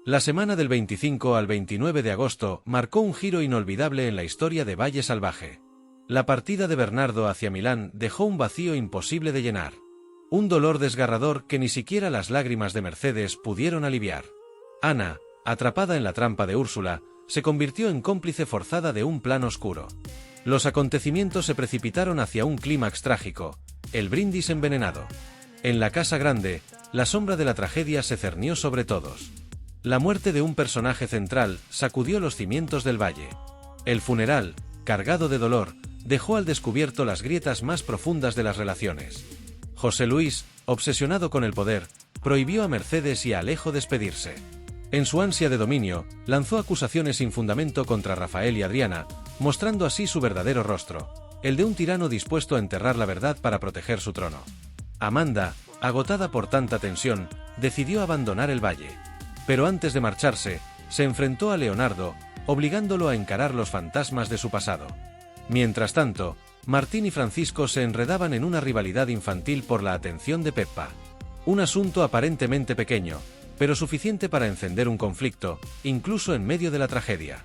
La semana del 25 al 29 de agosto marcó un giro inolvidable en la historia de Valle Salvaje. La partida de Bernardo hacia Milán dejó un vacío imposible de llenar. Un dolor desgarrador que ni siquiera las lágrimas de Mercedes pudieron aliviar. Ana, atrapada en la trampa de Úrsula, se convirtió en cómplice forzada de un plan oscuro. Los acontecimientos se precipitaron hacia un clímax trágico, el brindis envenenado. En la casa grande, la sombra de la tragedia se cernió sobre todos. La muerte de un personaje central sacudió los cimientos del valle. El funeral, cargado de dolor, dejó al descubierto las grietas más profundas de las relaciones. José Luis, obsesionado con el poder, prohibió a Mercedes y a Alejo despedirse. En su ansia de dominio, lanzó acusaciones sin fundamento contra Rafael y Adriana, mostrando así su verdadero rostro, el de un tirano dispuesto a enterrar la verdad para proteger su trono. Amanda, agotada por tanta tensión, decidió abandonar el valle. Pero antes de marcharse, se enfrentó a Leonardo, obligándolo a encarar los fantasmas de su pasado. Mientras tanto, Martín y Francisco se enredaban en una rivalidad infantil por la atención de Peppa. Un asunto aparentemente pequeño, pero suficiente para encender un conflicto, incluso en medio de la tragedia.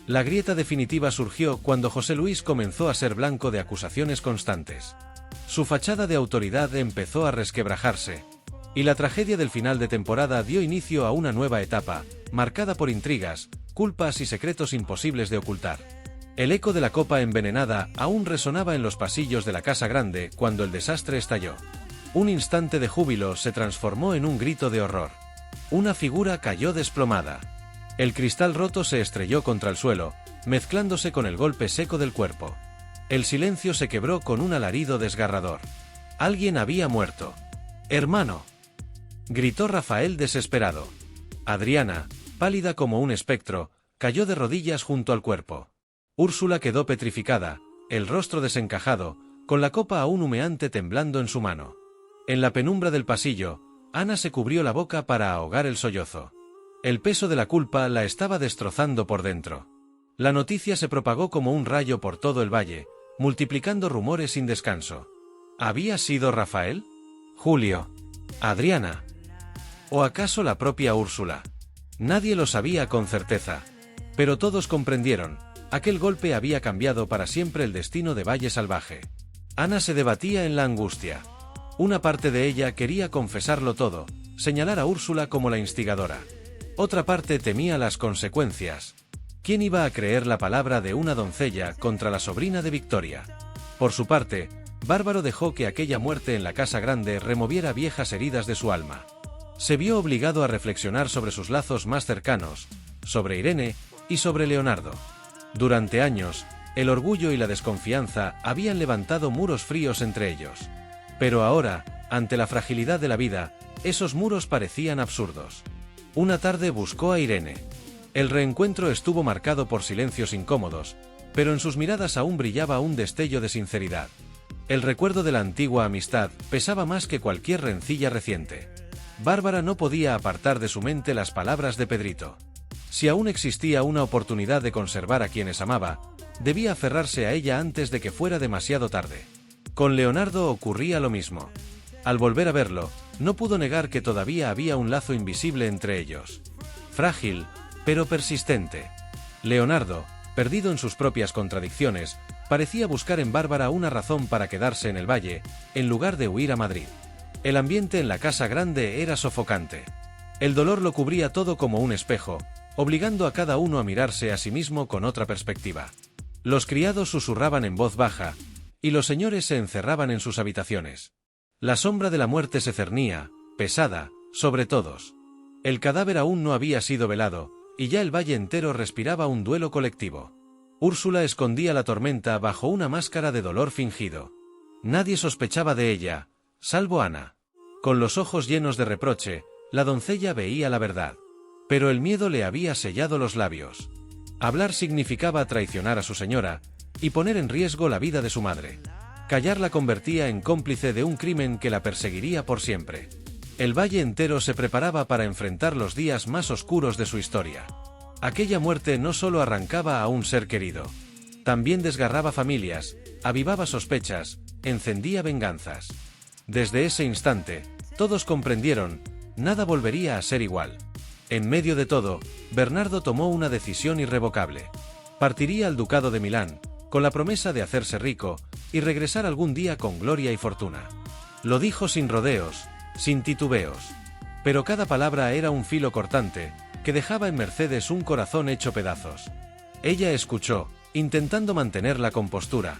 La grieta definitiva surgió cuando José Luis comenzó a ser blanco de acusaciones constantes. Su fachada de autoridad empezó a resquebrajarse. Y la tragedia del final de temporada dio inicio a una nueva etapa, marcada por intrigas, culpas y secretos imposibles de ocultar. El eco de la copa envenenada aún resonaba en los pasillos de la casa grande cuando el desastre estalló. Un instante de júbilo se transformó en un grito de horror. Una figura cayó desplomada. El cristal roto se estrelló contra el suelo, mezclándose con el golpe seco del cuerpo. El silencio se quebró con un alarido desgarrador. Alguien había muerto. ¡Hermano!, gritó Rafael desesperado. Adriana, pálida como un espectro, cayó de rodillas junto al cuerpo. Úrsula quedó petrificada, el rostro desencajado, con la copa aún humeante temblando en su mano. En la penumbra del pasillo, Ana se cubrió la boca para ahogar el sollozo. El peso de la culpa la estaba destrozando por dentro. La noticia se propagó como un rayo por todo el valle, multiplicando rumores sin descanso. ¿Había sido Rafael? ¿Julio? ¿Adriana? ¿O acaso la propia Úrsula? Nadie lo sabía con certeza. Pero todos comprendieron, aquel golpe había cambiado para siempre el destino de Valle Salvaje. Ana se debatía en la angustia. Una parte de ella quería confesarlo todo, señalar a Úrsula como la instigadora. Otra parte temía las consecuencias. ¿Quién iba a creer la palabra de una doncella contra la sobrina de Victoria? Por su parte, Bárbaro dejó que aquella muerte en la casa grande removiera viejas heridas de su alma. Se vio obligado a reflexionar sobre sus lazos más cercanos, sobre Irene y sobre Leonardo. Durante años, el orgullo y la desconfianza habían levantado muros fríos entre ellos. Pero ahora, ante la fragilidad de la vida, esos muros parecían absurdos. Una tarde buscó a Irene. El reencuentro estuvo marcado por silencios incómodos, pero en sus miradas aún brillaba un destello de sinceridad. El recuerdo de la antigua amistad pesaba más que cualquier rencilla reciente. Bárbara no podía apartar de su mente las palabras de Pedrito. Si aún existía una oportunidad de conservar a quienes amaba, debía aferrarse a ella antes de que fuera demasiado tarde. Con Leonardo ocurría lo mismo. Al volver a verlo, no pudo negar que todavía había un lazo invisible entre ellos. Frágil, pero persistente. Leonardo, perdido en sus propias contradicciones, parecía buscar en Bárbara una razón para quedarse en el valle, en lugar de huir a Madrid. El ambiente en la casa grande era sofocante. El dolor lo cubría todo como un espejo, obligando a cada uno a mirarse a sí mismo con otra perspectiva. Los criados susurraban en voz baja, y los señores se encerraban en sus habitaciones. La sombra de la muerte se cernía, pesada, sobre todos. El cadáver aún no había sido velado, y ya el valle entero respiraba un duelo colectivo. Úrsula escondía la tormenta bajo una máscara de dolor fingido. Nadie sospechaba de ella, salvo Ana. Con los ojos llenos de reproche, la doncella veía la verdad. Pero el miedo le había sellado los labios. Hablar significaba traicionar a su señora, y poner en riesgo la vida de su madre. Callar la convertía en cómplice de un crimen que la perseguiría por siempre. El valle entero se preparaba para enfrentar los días más oscuros de su historia. Aquella muerte no solo arrancaba a un ser querido. También desgarraba familias, avivaba sospechas, encendía venganzas. Desde ese instante, todos comprendieron, nada volvería a ser igual. En medio de todo, Bernardo tomó una decisión irrevocable. Partiría al ducado de Milán, con la promesa de hacerse rico, y regresar algún día con gloria y fortuna. Lo dijo sin rodeos, sin titubeos. Pero cada palabra era un filo cortante, que dejaba en Mercedes un corazón hecho pedazos. Ella escuchó, intentando mantener la compostura.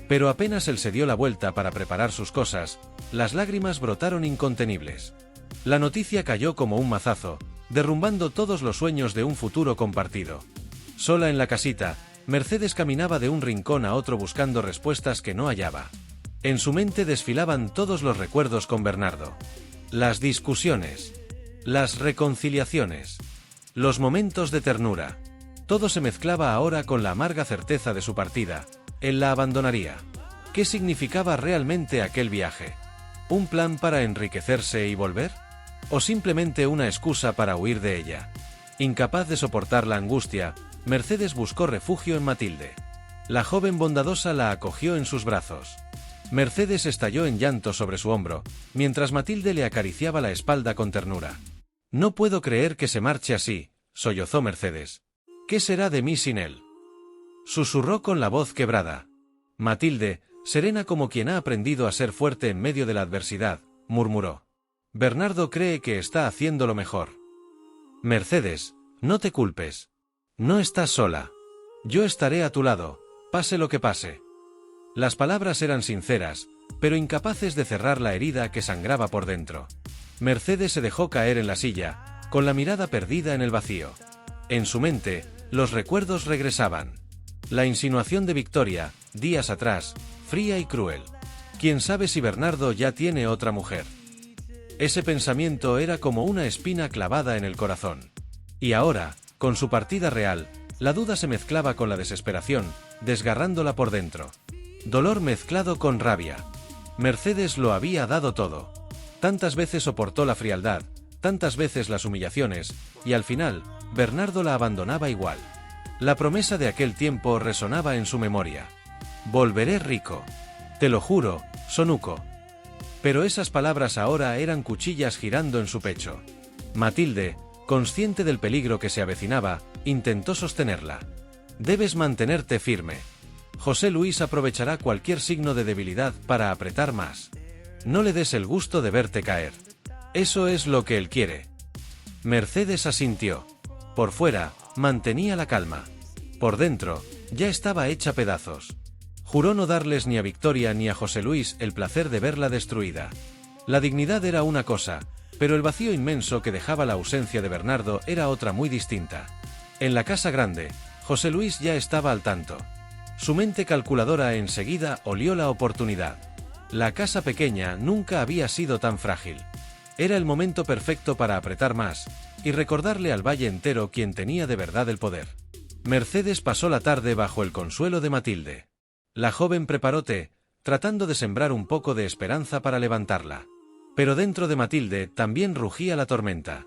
Pero apenas él se dio la vuelta para preparar sus cosas, las lágrimas brotaron incontenibles. La noticia cayó como un mazazo, derrumbando todos los sueños de un futuro compartido. Sola en la casita, Mercedes caminaba de un rincón a otro buscando respuestas que no hallaba. En su mente desfilaban todos los recuerdos con Bernardo. Las discusiones, las reconciliaciones, los momentos de ternura. Todo se mezclaba ahora con la amarga certeza de su partida. Él la abandonaría. ¿Qué significaba realmente aquel viaje? ¿Un plan para enriquecerse y volver? ¿O simplemente una excusa para huir de ella? Incapaz de soportar la angustia, Mercedes buscó refugio en Matilde. La joven bondadosa la acogió en sus brazos. Mercedes estalló en llanto sobre su hombro, mientras Matilde le acariciaba la espalda con ternura. «No puedo creer que se marche así», sollozó Mercedes. «¿Qué será de mí sin él?», susurró con la voz quebrada. Matilde, serena como quien ha aprendido a ser fuerte en medio de la adversidad, murmuró. «Bernardo cree que está haciendo lo mejor». «Mercedes, no te culpes. No estás sola. Yo estaré a tu lado, pase lo que pase». Las palabras eran sinceras, pero incapaces de cerrar la herida que sangraba por dentro. Mercedes se dejó caer en la silla, con la mirada perdida en el vacío. En su mente, los recuerdos regresaban. La insinuación de Victoria, días atrás, fría y cruel. ¿Quién sabe si Bernardo ya tiene otra mujer? Ese pensamiento era como una espina clavada en el corazón. Y ahora, con su partida real, la duda se mezclaba con la desesperación, desgarrándola por dentro. Dolor mezclado con rabia. Mercedes lo había dado todo. Tantas veces soportó la frialdad, tantas veces las humillaciones, y al final, Bernardo la abandonaba igual. La promesa de aquel tiempo resonaba en su memoria. «Volveré rico. Te lo juro, Sonuco». Pero esas palabras ahora eran cuchillas girando en su pecho. Matilde, consciente del peligro que se avecinaba, intentó sostenerla. «Debes mantenerte firme. José Luis aprovechará cualquier signo de debilidad para apretar más. No le des el gusto de verte caer. Eso es lo que él quiere». Mercedes asintió. Por fuera, mantenía la calma. Por dentro, ya estaba hecha pedazos. Juró no darles ni a Victoria ni a José Luis el placer de verla destruida. La dignidad era una cosa, pero el vacío inmenso que dejaba la ausencia de Bernardo era otra muy distinta. En la casa grande, José Luis ya estaba al tanto. Su mente calculadora enseguida olió la oportunidad. La casa pequeña nunca había sido tan frágil. Era el momento perfecto para apretar más, y recordarle al valle entero quién tenía de verdad el poder. Mercedes pasó la tarde bajo el consuelo de Matilde. La joven preparó té, tratando de sembrar un poco de esperanza para levantarla. Pero dentro de Matilde también rugía la tormenta.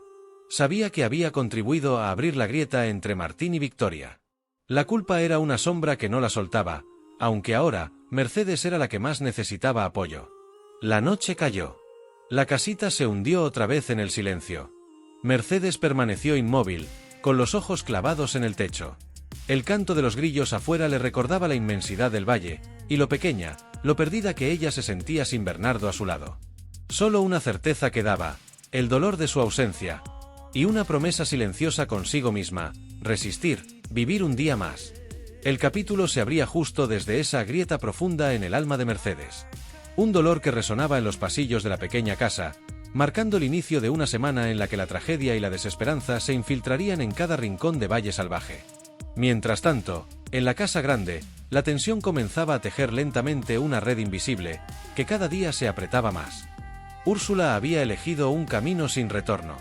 Sabía que había contribuido a abrir la grieta entre Martín y Victoria. La culpa era una sombra que no la soltaba, aunque ahora, Mercedes era la que más necesitaba apoyo. La noche cayó. La casita se hundió otra vez en el silencio. Mercedes permaneció inmóvil, con los ojos clavados en el techo. El canto de los grillos afuera le recordaba la inmensidad del valle, y lo pequeña, lo perdida que ella se sentía sin Bernardo a su lado. Solo una certeza quedaba, el dolor de su ausencia, y una promesa silenciosa consigo misma: resistir, vivir un día más. El capítulo se abría justo desde esa grieta profunda en el alma de Mercedes. Un dolor que resonaba en los pasillos de la pequeña casa, marcando el inicio de una semana en la que la tragedia y la desesperanza se infiltrarían en cada rincón de Valle Salvaje. Mientras tanto, en la casa grande, la tensión comenzaba a tejer lentamente una red invisible, que cada día se apretaba más. Úrsula había elegido un camino sin retorno.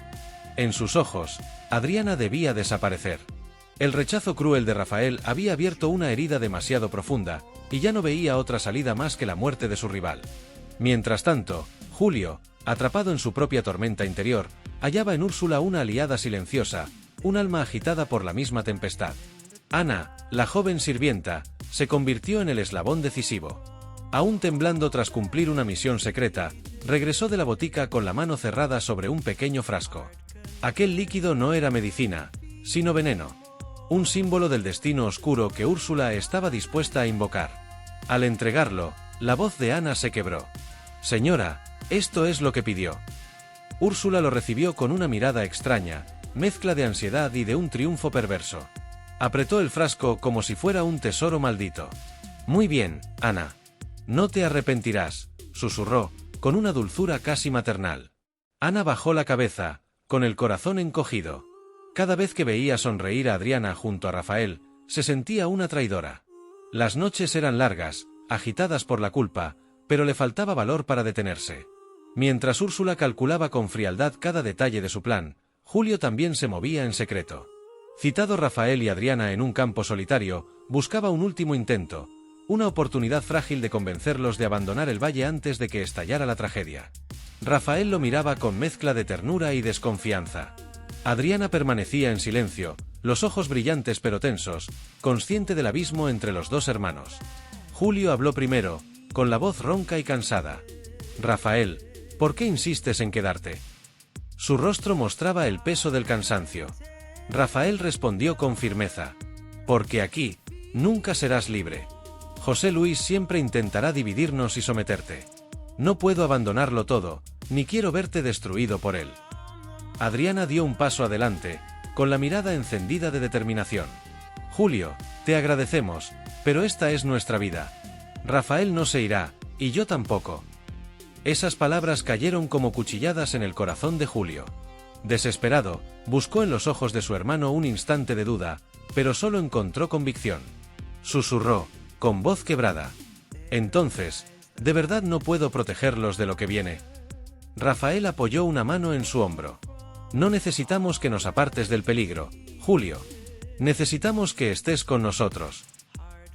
En sus ojos, Adriana debía desaparecer. El rechazo cruel de Rafael había abierto una herida demasiado profunda, y ya no veía otra salida más que la muerte de su rival. Mientras tanto, Julio, atrapado en su propia tormenta interior, hallaba en Úrsula una aliada silenciosa, un alma agitada por la misma tempestad. Ana, la joven sirvienta, se convirtió en el eslabón decisivo. Aún temblando tras cumplir una misión secreta, regresó de la botica con la mano cerrada sobre un pequeño frasco. Aquel líquido no era medicina, sino veneno. Un símbolo del destino oscuro que Úrsula estaba dispuesta a invocar. Al entregarlo, la voz de Ana se quebró. «Señora, esto es lo que pidió». Úrsula lo recibió con una mirada extraña, mezcla de ansiedad y de un triunfo perverso. Apretó el frasco como si fuera un tesoro maldito. «Muy bien, Ana. No te arrepentirás», susurró, con una dulzura casi maternal. Ana bajó la cabeza, con el corazón encogido. Cada vez que veía sonreír a Adriana junto a Rafael, se sentía una traidora. Las noches eran largas, agitadas por la culpa, pero le faltaba valor para detenerse. Mientras Úrsula calculaba con frialdad cada detalle de su plan, Julio también se movía en secreto. Citado Rafael y Adriana en un campo solitario, buscaba un último intento, una oportunidad frágil de convencerlos de abandonar el valle antes de que estallara la tragedia. Rafael lo miraba con mezcla de ternura y desconfianza. Adriana permanecía en silencio, los ojos brillantes pero tensos, consciente del abismo entre los dos hermanos. Julio habló primero, con la voz ronca y cansada. «Rafael, ¿por qué insistes en quedarte?» Su rostro mostraba el peso del cansancio. Rafael respondió con firmeza. «Porque aquí, nunca serás libre. José Luis siempre intentará dividirnos y someterte. No puedo abandonarlo todo, ni quiero verte destruido por él». Adriana dio un paso adelante, con la mirada encendida de determinación. «Julio, te agradecemos, pero esta es nuestra vida. Rafael no se irá, y yo tampoco». Esas palabras cayeron como cuchilladas en el corazón de Julio. Desesperado, buscó en los ojos de su hermano un instante de duda, pero solo encontró convicción. Susurró, con voz quebrada. «Entonces, ¿de verdad no puedo protegerlos de lo que viene?» Rafael apoyó una mano en su hombro. «No necesitamos que nos apartes del peligro, Julio. Necesitamos que estés con nosotros».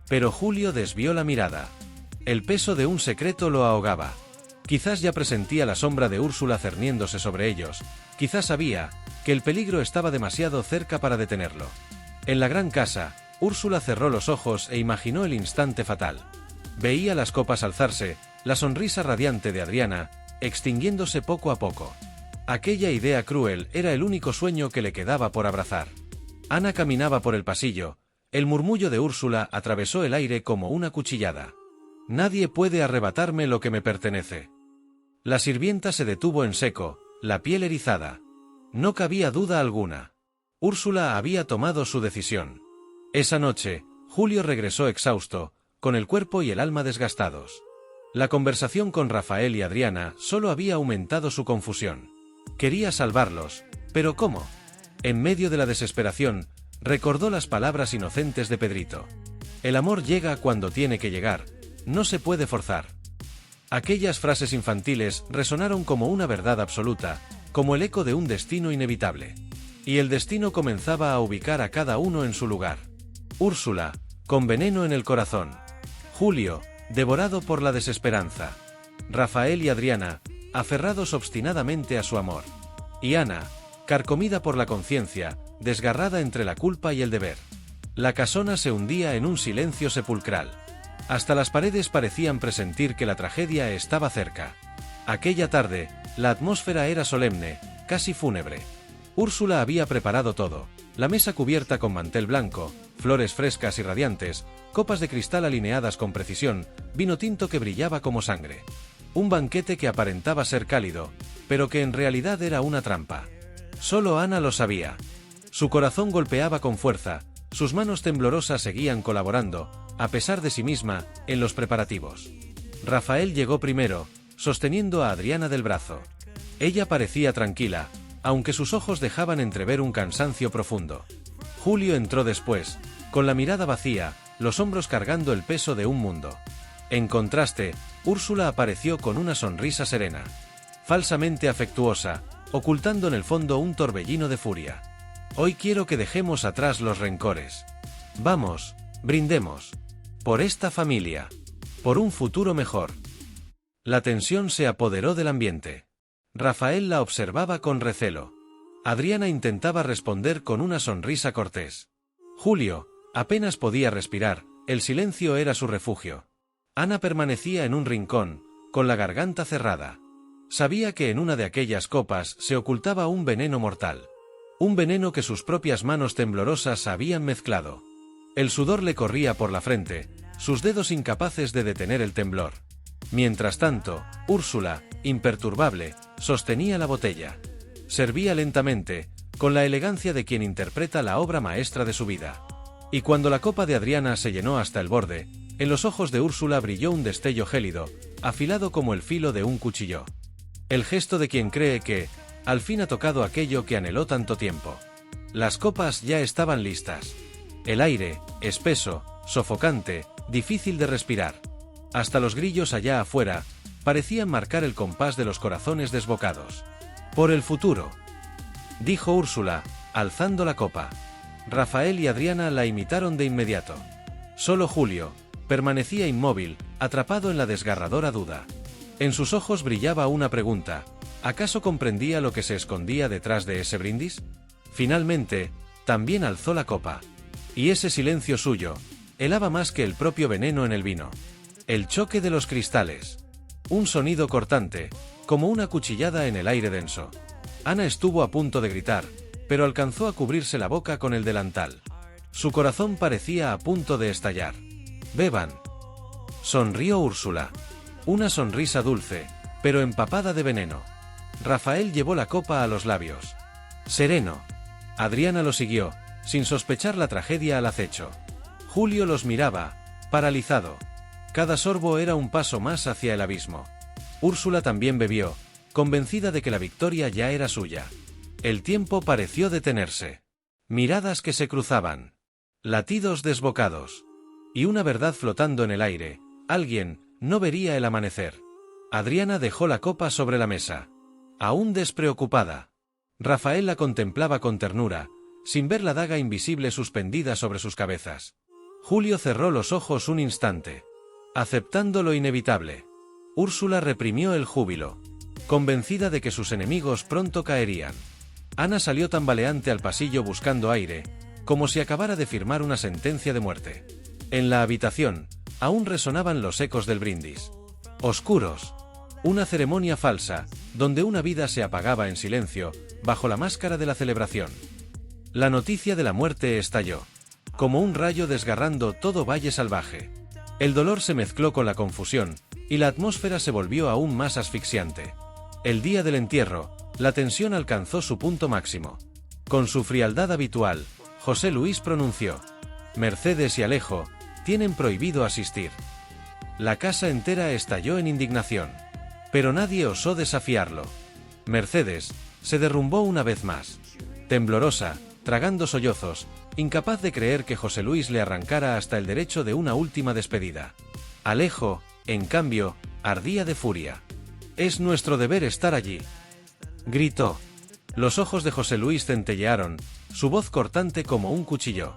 Pero Julio desvió la mirada. El peso de un secreto lo ahogaba. Quizás ya presentía la sombra de Úrsula cerniéndose sobre ellos, quizás sabía que el peligro estaba demasiado cerca para detenerlo. En la gran casa, Úrsula cerró los ojos e imaginó el instante fatal. Veía las copas alzarse, la sonrisa radiante de Adriana, extinguiéndose poco a poco. Aquella idea cruel era el único sueño que le quedaba por abrazar. Ana caminaba por el pasillo, el murmullo de Úrsula atravesó el aire como una cuchillada. «Nadie puede arrebatarme lo que me pertenece». La sirvienta se detuvo en seco, la piel erizada. No cabía duda alguna. Úrsula había tomado su decisión. Esa noche, Julio regresó exhausto, con el cuerpo y el alma desgastados. La conversación con Rafael y Adriana solo había aumentado su confusión. Quería salvarlos, pero ¿cómo? En medio de la desesperación, recordó las palabras inocentes de Pedrito. «El amor llega cuando tiene que llegar, no se puede forzar». Aquellas frases infantiles resonaron como una verdad absoluta, como el eco de un destino inevitable. Y el destino comenzaba a ubicar a cada uno en su lugar. Úrsula, con veneno en el corazón. Julio, devorado por la desesperanza. Rafael y Adriana, aferrados obstinadamente a su amor. Y Ana, carcomida por la conciencia, desgarrada entre la culpa y el deber. La casona se hundía en un silencio sepulcral. Hasta las paredes parecían presentir que la tragedia estaba cerca. Aquella tarde, la atmósfera era solemne, casi fúnebre. Úrsula había preparado todo: la mesa cubierta con mantel blanco, flores frescas y radiantes, copas de cristal alineadas con precisión, vino tinto que brillaba como sangre. Un banquete que aparentaba ser cálido, pero que en realidad era una trampa. Solo Ana lo sabía. Su corazón golpeaba con fuerza, sus manos temblorosas seguían colaborando, a pesar de sí misma, en los preparativos. Rafael llegó primero, sosteniendo a Adriana del brazo. Ella parecía tranquila, aunque sus ojos dejaban entrever un cansancio profundo. Julio entró después, con la mirada vacía, los hombros cargando el peso de un mundo. En contraste, Úrsula apareció con una sonrisa serena, falsamente afectuosa, ocultando en el fondo un torbellino de furia. «Hoy quiero que dejemos atrás los rencores. Vamos, brindemos. Por esta familia. Por un futuro mejor». La tensión se apoderó del ambiente. Rafael la observaba con recelo. Adriana intentaba responder con una sonrisa cortés. Julio apenas podía respirar, el silencio era su refugio. Ana permanecía en un rincón, con la garganta cerrada. Sabía que en una de aquellas copas se ocultaba un veneno mortal. un veneno que sus propias manos temblorosas habían mezclado. El sudor le corría por la frente, sus dedos incapaces de detener el temblor. Mientras tanto, Úrsula, imperturbable, sostenía la botella. Servía lentamente, con la elegancia de quien interpreta la obra maestra de su vida. Y cuando la copa de Adriana se llenó hasta el borde, en los ojos de Úrsula brilló un destello gélido, afilado como el filo de un cuchillo. El gesto de quien cree que, al fin ha tocado aquello que anheló tanto tiempo. Las copas ya estaban listas. El aire, espeso, sofocante, difícil de respirar. Hasta los grillos allá afuera, parecían marcar el compás de los corazones desbocados. Por el futuro, dijo Úrsula, alzando la copa. Rafael y Adriana la imitaron de inmediato. Solo Julio permanecía inmóvil, atrapado en la desgarradora duda. En sus ojos brillaba una pregunta: ¿acaso comprendía lo que se escondía detrás de ese brindis? Finalmente, también alzó la copa. Y ese silencio suyo helaba más que el propio veneno en el vino. El choque de los cristales. Un sonido cortante, como una cuchillada en el aire denso. Ana estuvo a punto de gritar, pero alcanzó a cubrirse la boca con el delantal. Su corazón parecía a punto de estallar. «Beban», sonrió Úrsula. Una sonrisa dulce, pero empapada de veneno. Rafael llevó la copa a los labios. Sereno. Adriana lo siguió, sin sospechar la tragedia al acecho. Julio los miraba, paralizado. Cada sorbo era un paso más hacia el abismo. Úrsula también bebió, convencida de que la victoria ya era suya. El tiempo pareció detenerse. Miradas que se cruzaban. Latidos desbocados. Y una verdad flotando en el aire: alguien no vería el amanecer. Adriana dejó la copa sobre la mesa. Aún despreocupada. Rafael la contemplaba con ternura, sin ver la daga invisible suspendida sobre sus cabezas. Julio cerró los ojos un instante, aceptando lo inevitable. Úrsula reprimió el júbilo, convencida de que sus enemigos pronto caerían. Ana salió tambaleante al pasillo buscando aire, como si acabara de firmar una sentencia de muerte. En la habitación, aún resonaban los ecos del brindis. Oscuros. Una ceremonia falsa, donde una vida se apagaba en silencio, bajo la máscara de la celebración. La noticia de la muerte estalló, como un rayo desgarrando todo Valle Salvaje. El dolor se mezcló con la confusión, y la atmósfera se volvió aún más asfixiante. El día del entierro, la tensión alcanzó su punto máximo. Con su frialdad habitual, José Luis pronunció: «Mercedes y Alejo tienen prohibido asistir». La casa entera estalló en indignación. Pero nadie osó desafiarlo. Mercedes se derrumbó una vez más. Temblorosa, tragando sollozos, incapaz de creer que José Luis le arrancara hasta el derecho de una última despedida. Alejo, en cambio, ardía de furia. «Es nuestro deber estar allí», gritó. Los ojos de José Luis centellearon, su voz cortante como un cuchillo.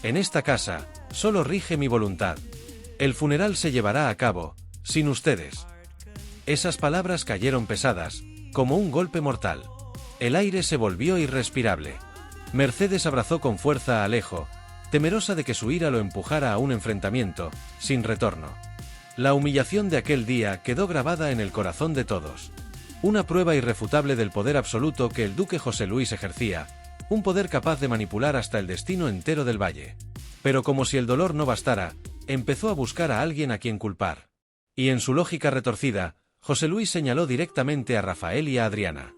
«En esta casa, solo rige mi voluntad. El funeral se llevará a cabo, sin ustedes». Esas palabras cayeron pesadas, como un golpe mortal. El aire se volvió irrespirable. Mercedes abrazó con fuerza a Alejo, temerosa de que su ira lo empujara a un enfrentamiento, sin retorno. La humillación de aquel día quedó grabada en el corazón de todos. Una prueba irrefutable del poder absoluto que el duque José Luis ejercía, un poder capaz de manipular hasta el destino entero del valle. Pero como si el dolor no bastara, empezó a buscar a alguien a quien culpar. Y en su lógica retorcida, José Luis señaló directamente a Rafael y a Adriana.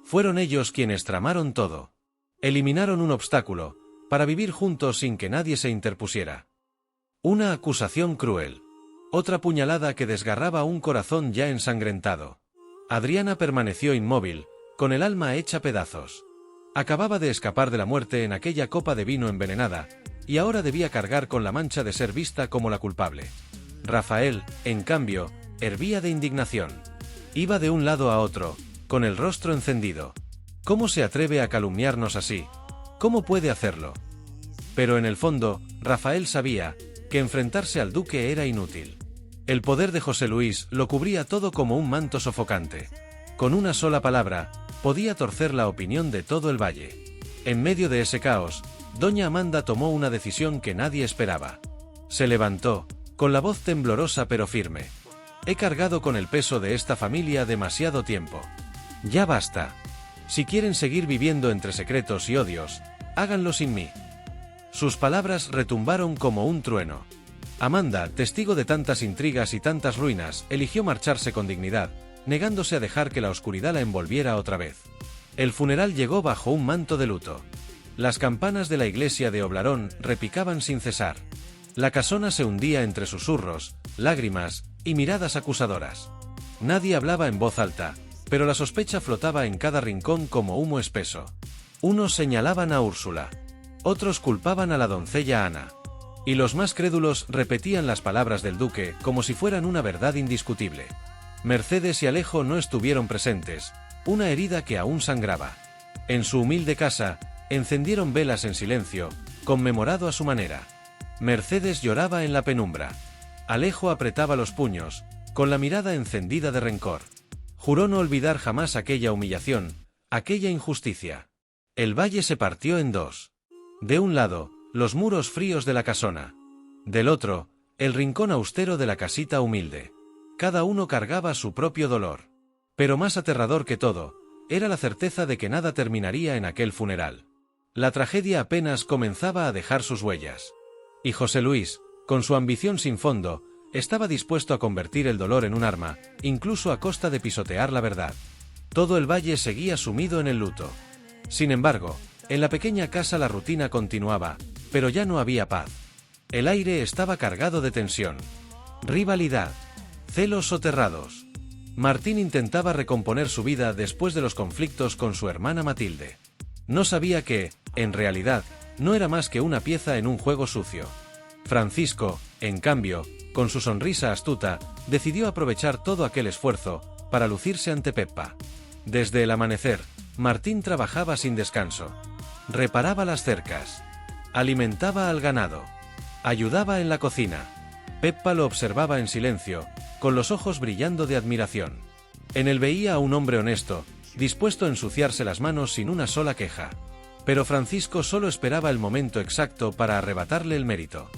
Fueron ellos quienes tramaron todo. Eliminaron un obstáculo, para vivir juntos sin que nadie se interpusiera. Una acusación cruel. Otra puñalada que desgarraba un corazón ya ensangrentado. Adriana permaneció inmóvil, con el alma hecha pedazos. Acababa de escapar de la muerte en aquella copa de vino envenenada, y ahora debía cargar con la mancha de ser vista como la culpable. Rafael, en cambio, hervía de indignación. Iba de un lado a otro, con el rostro encendido. ¿Cómo se atreve a calumniarnos así? ¿Cómo puede hacerlo? Pero en el fondo, Rafael sabía que enfrentarse al duque era inútil. El poder de José Luis lo cubría todo como un manto sofocante. Con una sola palabra, podía torcer la opinión de todo el valle. En medio de ese caos, doña Amanda tomó una decisión que nadie esperaba. Se levantó, con la voz temblorosa pero firme. «He cargado con el peso de esta familia demasiado tiempo. Ya basta. Si quieren seguir viviendo entre secretos y odios, háganlo sin mí. Sus palabras retumbaron como un trueno. Amanda, testigo de tantas intrigas y tantas ruinas, eligió marcharse con dignidad, negándose a dejar que la oscuridad la envolviera otra vez. El funeral llegó bajo un manto de luto. Las campanas de la iglesia de Oblarón repicaban sin cesar. La casona se hundía entre susurros, lágrimas y miradas acusadoras. Nadie hablaba en voz alta, pero la sospecha flotaba en cada rincón como humo espeso. Unos señalaban a Úrsula. Otros culpaban a la doncella Ana. Y los más crédulos repetían las palabras del duque como si fueran una verdad indiscutible. Mercedes y Alejo no estuvieron presentes, una herida que aún sangraba. En su humilde casa, encendieron velas en silencio, conmemorado a su manera. Mercedes lloraba en la penumbra. Alejo apretaba los puños, con la mirada encendida de rencor. Juró no olvidar jamás aquella humillación, aquella injusticia. El valle se partió en dos. De un lado, los muros fríos de la casona. Del otro, el rincón austero de la casita humilde. Cada uno cargaba su propio dolor. Pero más aterrador que todo, era la certeza de que nada terminaría en aquel funeral. La tragedia apenas comenzaba a dejar sus huellas. Y José Luis, con su ambición sin fondo, estaba dispuesto a convertir el dolor en un arma, incluso a costa de pisotear la verdad. Todo el valle seguía sumido en el luto. Sin embargo, en la pequeña casa la rutina continuaba, pero ya no había paz. El aire estaba cargado de tensión. Rivalidad. Celos soterrados. Martín intentaba recomponer su vida después de los conflictos con su hermana Matilde. No sabía que, en realidad, no era más que una pieza en un juego sucio. Francisco, en cambio, con su sonrisa astuta, decidió aprovechar todo aquel esfuerzo para lucirse ante Peppa. Desde el amanecer, Martín trabajaba sin descanso. Reparaba las cercas. Alimentaba al ganado. Ayudaba en la cocina. Peppa lo observaba en silencio, con los ojos brillando de admiración. En él veía a un hombre honesto, dispuesto a ensuciarse las manos sin una sola queja. Pero Francisco solo esperaba el momento exacto para arrebatarle el mérito.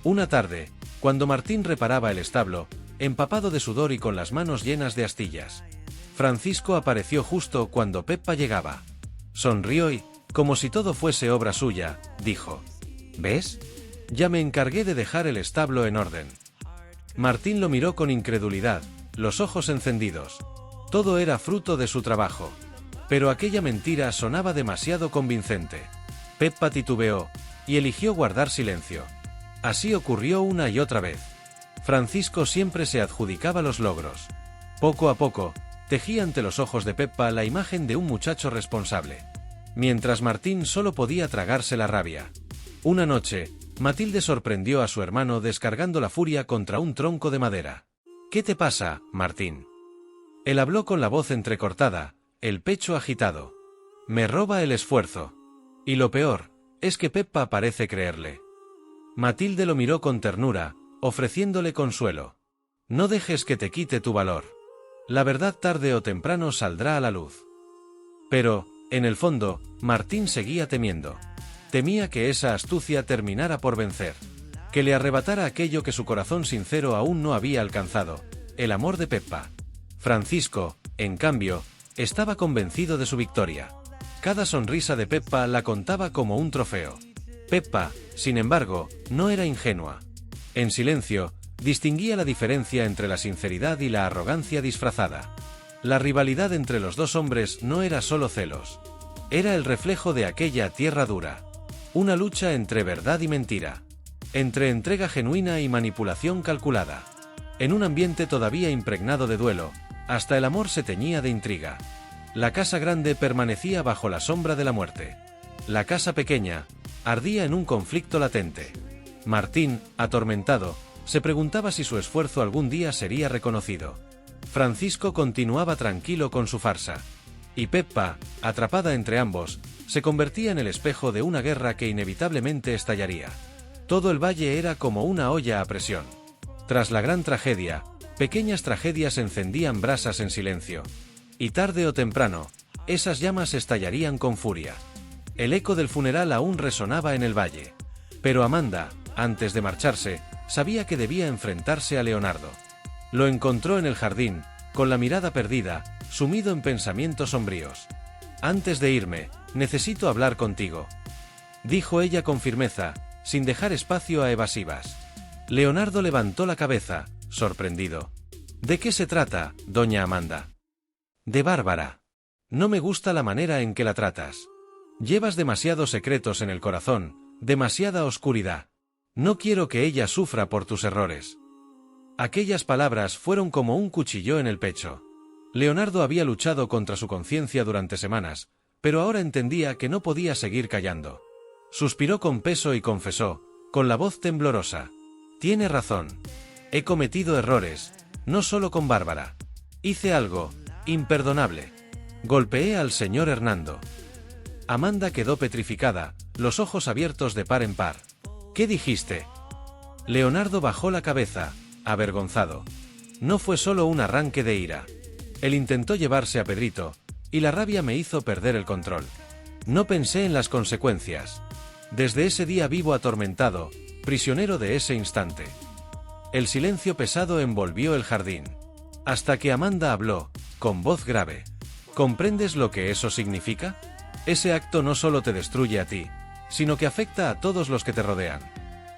Una tarde, cuando Martín reparaba el establo, empapado de sudor y con las manos llenas de astillas, Francisco apareció justo cuando Peppa llegaba. Sonrió y, como si todo fuese obra suya, dijo: ¿Ves? Ya me encargué de dejar el establo en orden. Martín lo miró con incredulidad, los ojos encendidos. Todo era fruto de su trabajo. Pero aquella mentira sonaba demasiado convincente. Peppa titubeó, y eligió guardar silencio. Así ocurrió una y otra vez. Francisco siempre se adjudicaba los logros. Poco a poco, tejía ante los ojos de Peppa la imagen de un muchacho responsable. Mientras Martín solo podía tragarse la rabia. Una noche, Matilde sorprendió a su hermano descargando la furia contra un tronco de madera. ¿Qué te pasa, Martín? Él habló con la voz entrecortada, el pecho agitado. Me roba el esfuerzo. Y lo peor, es que Peppa parece creerle. Matilde lo miró con ternura, ofreciéndole consuelo. No dejes que te quite tu valor. La verdad tarde o temprano saldrá a la luz. Pero, en el fondo, Martín seguía temiendo. Temía que esa astucia terminara por vencer. Que le arrebatara aquello que su corazón sincero aún no había alcanzado, el amor de Peppa. Francisco, en cambio, estaba convencido de su victoria. Cada sonrisa de Peppa la contaba como un trofeo. Peppa, sin embargo, no era ingenua. En silencio, distinguía la diferencia entre la sinceridad y la arrogancia disfrazada. La rivalidad entre los dos hombres no era solo celos. Era el reflejo de aquella tierra dura. Una lucha entre verdad y mentira. Entre entrega genuina y manipulación calculada. En un ambiente todavía impregnado de duelo, hasta el amor se teñía de intriga. La casa grande permanecía bajo la sombra de la muerte. La casa pequeña ardía en un conflicto latente. Martín, atormentado, se preguntaba si su esfuerzo algún día sería reconocido. Francisco continuaba tranquilo con su farsa. Y Peppa, atrapada entre ambos, se convertía en el espejo de una guerra que inevitablemente estallaría. Todo el valle era como una olla a presión. Tras la gran tragedia, pequeñas tragedias encendían brasas en silencio. Y tarde o temprano, esas llamas estallarían con furia. El eco del funeral aún resonaba en el valle. Pero Amanda, antes de marcharse, sabía que debía enfrentarse a Leonardo. Lo encontró en el jardín, con la mirada perdida, sumido en pensamientos sombríos. Antes de irme, necesito hablar contigo, dijo ella con firmeza, sin dejar espacio a evasivas. Leonardo levantó la cabeza, sorprendido. ¿De qué se trata, doña Amanda? De Bárbara. No me gusta la manera en que la tratas. Llevas demasiados secretos en el corazón, demasiada oscuridad. No quiero que ella sufra por tus errores. Aquellas palabras fueron como un cuchillo en el pecho. Leonardo había luchado contra su conciencia durante semanas, pero ahora entendía que no podía seguir callando. Suspiró con peso y confesó, con la voz temblorosa. Tiene razón. He cometido errores, no solo con Bárbara. Hice algo imperdonable. Golpeé al señor Hernando. Amanda quedó petrificada, los ojos abiertos de par en par. ¿Qué dijiste? Leonardo bajó la cabeza, avergonzado. No fue solo un arranque de ira. Él intentó llevarse a Pedrito, y la rabia me hizo perder el control. No pensé en las consecuencias. Desde ese día vivo atormentado, prisionero de ese instante. El silencio pesado envolvió el jardín. Hasta que Amanda habló, con voz grave. ¿Comprendes lo que eso significa? Ese acto no solo te destruye a ti, sino que afecta a todos los que te rodean.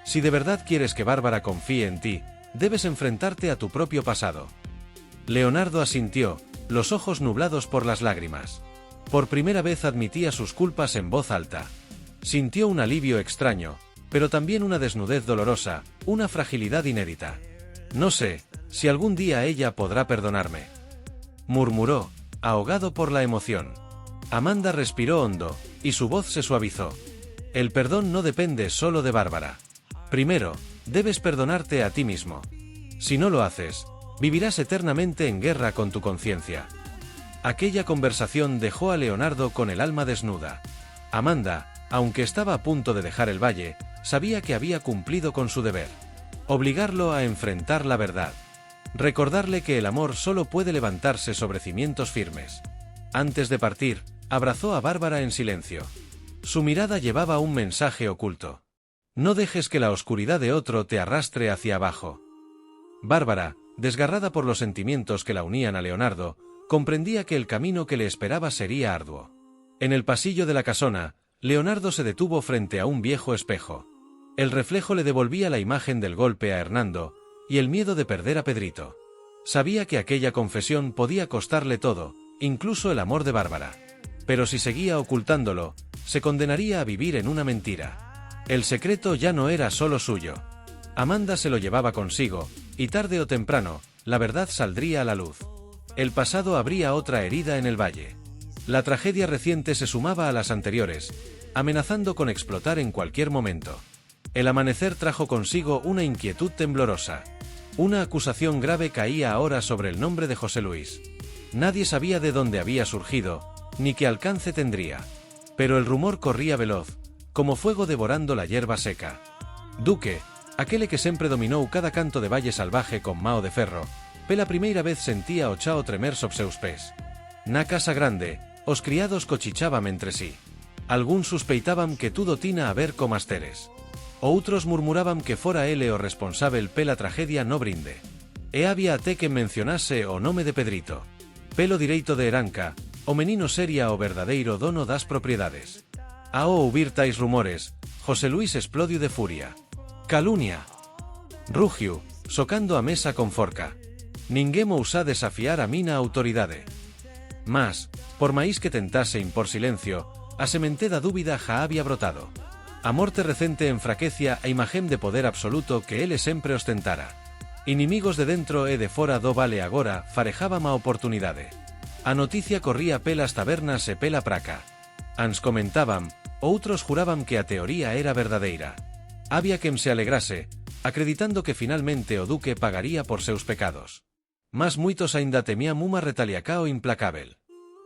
Si de verdad quieres que Bárbara confíe en ti, debes enfrentarte a tu propio pasado. Leonardo asintió, los ojos nublados por las lágrimas. Por primera vez admitía sus culpas en voz alta. Sintió un alivio extraño, pero también una desnudez dolorosa, una fragilidad inédita. No sé si algún día ella podrá perdonarme, murmuró, ahogado por la emoción. Amanda respiró hondo, y su voz se suavizó. El perdón no depende solo de Bárbara. Primero, debes perdonarte a ti mismo. Si no lo haces, vivirás eternamente en guerra con tu conciencia. Aquella conversación dejó a Leonardo con el alma desnuda. Amanda, aunque estaba a punto de dejar el valle, sabía que había cumplido con su deber. Obligarlo a enfrentar la verdad. Recordarle que el amor solo puede levantarse sobre cimientos firmes. Antes de partir, abrazó a Bárbara en silencio. Su mirada llevaba un mensaje oculto. No dejes que la oscuridad de otro te arrastre hacia abajo. Bárbara, desgarrada por los sentimientos que la unían a Leonardo, comprendía que el camino que le esperaba sería arduo. En el pasillo de la casona, Leonardo se detuvo frente a un viejo espejo. El reflejo le devolvía la imagen del golpe a Hernando, y el miedo de perder a Pedrito. Sabía que aquella confesión podía costarle todo, incluso el amor de Bárbara. Pero si seguía ocultándolo, se condenaría a vivir en una mentira. El secreto ya no era solo suyo. Amanda se lo llevaba consigo, y tarde o temprano, la verdad saldría a la luz. El pasado abría otra herida en el valle. La tragedia reciente se sumaba a las anteriores, amenazando con explotar en cualquier momento. El amanecer trajo consigo una inquietud temblorosa. Una acusación grave caía ahora sobre el nombre de José Luis. Nadie sabía de dónde había surgido, ni qué alcance tendría. Pero el rumor corría veloz, como fuego devorando la hierba seca. Duque, aquel que sempre dominou cada canto de valle salvaje con mao de ferro, pela primeira vez sentía o chao tremer sob seus pés. Na casa grande, os criados cochichaban entre sí. Algúns suspeitaban que tudo tina a ver co Masteres. Outros murmuraban que fora ele o responsável pela tragedia no Brinde. E había até que mencionase o nome de Pedrito. Pelo direito de Heranca, o menino sería o verdadeiro dono das propiedades. Ao ouvir tais rumores, José Luis explodiu de furia. Calunia! Rugiu, socando a mesa con forca. Ninguén ousa desafiar a mina autoridade. Mas, por máis que tentase impor silencio, a semente da dúbida já había brotado. A morte recente enfraquecia a imagen de poder absoluto que ele sempre ostentara. Inimigos de dentro e de fora do vale agora farejaban a oportunidade. A noticia corría pelas tabernas e pela praca. Ans comentaban, outros juraban que a teoría era verdadeira. Había quen se alegrase, acreditando que finalmente o duque pagaría por seus pecados. Mas muitos aínda temían unha retaliacao implacável.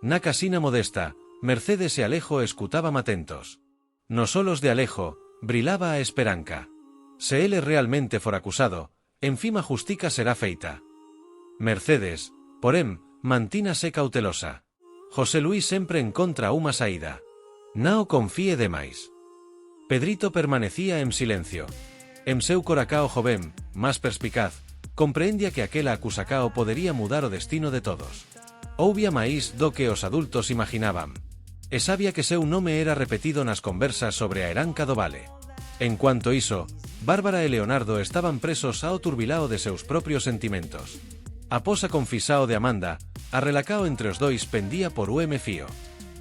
Na casina modesta, Mercedes e Alejo escutaban atentos. Nos solos de Alejo, brilaba a esperanca. Se ele realmente for acusado, enfima justica será feita. Mercedes, porén, mantínase cautelosa. José Luis sempre encontra unha saída. Nao confíe demais. Pedrito permanecía en silencio. En seu coracao jovén, más perspicaz, comprendía que aquela acusacao podería mudar o destino de todos. Houbía máis do que os adultos imaginaban. E sabía que seu nome era repetido nas conversas sobre a heranca do vale. En cuanto iso, Bárbara e Leonardo estaban presos ao turbilao de seus propios sentimentos. Após a confisao de Amanda, a relacao entre os dois pendía por fío.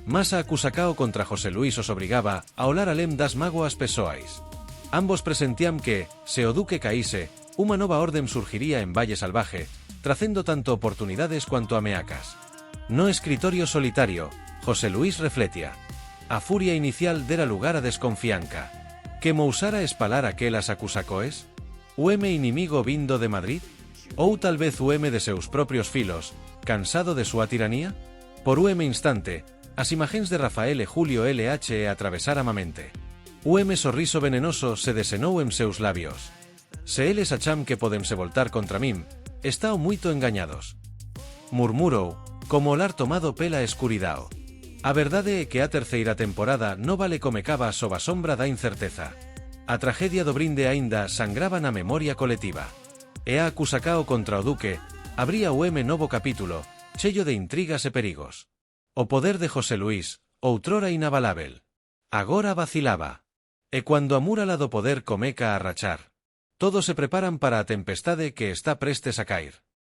Mas a acusacao contra José Luís os obrigaba a olar além das mágoas persoais. Ambos presentían que, se o duque caíse, unha nova orden surgiría en Valle Salvaje, tracendo tanto oportunidades cuanto ameacas. No escritorio solitario, José Luís refletia. A furia inicial dera lugar a desconfianca. Que mousara espalar aquelas acusacoes? Inimigo vindo de Madrid? Ou tal vez de seus propios filos, cansado de súa tiranía? Por instante, as imaxéns de Rafael e Julio LH atravesaran a mente. Sorriso venenoso se desenou en seus labios. Se eles acham que podense voltar contra min, estao moito engañados. Murmurou, como olar tomado pela escuridao. A verdade é que a terceira temporada non vale comecaba sob a sombra da incerteza. A tragedia do Brinde aínda sangraba na memoria colectiva. E a acusacao contra o duque abría novo capítulo, cheio de intrigas e perigos. O poder de José Luís, outrora inabalábel, agora vacilaba. E cuando a múrala do poder comeca a rachar, todos se preparan para a tempestade que está prestes a cair.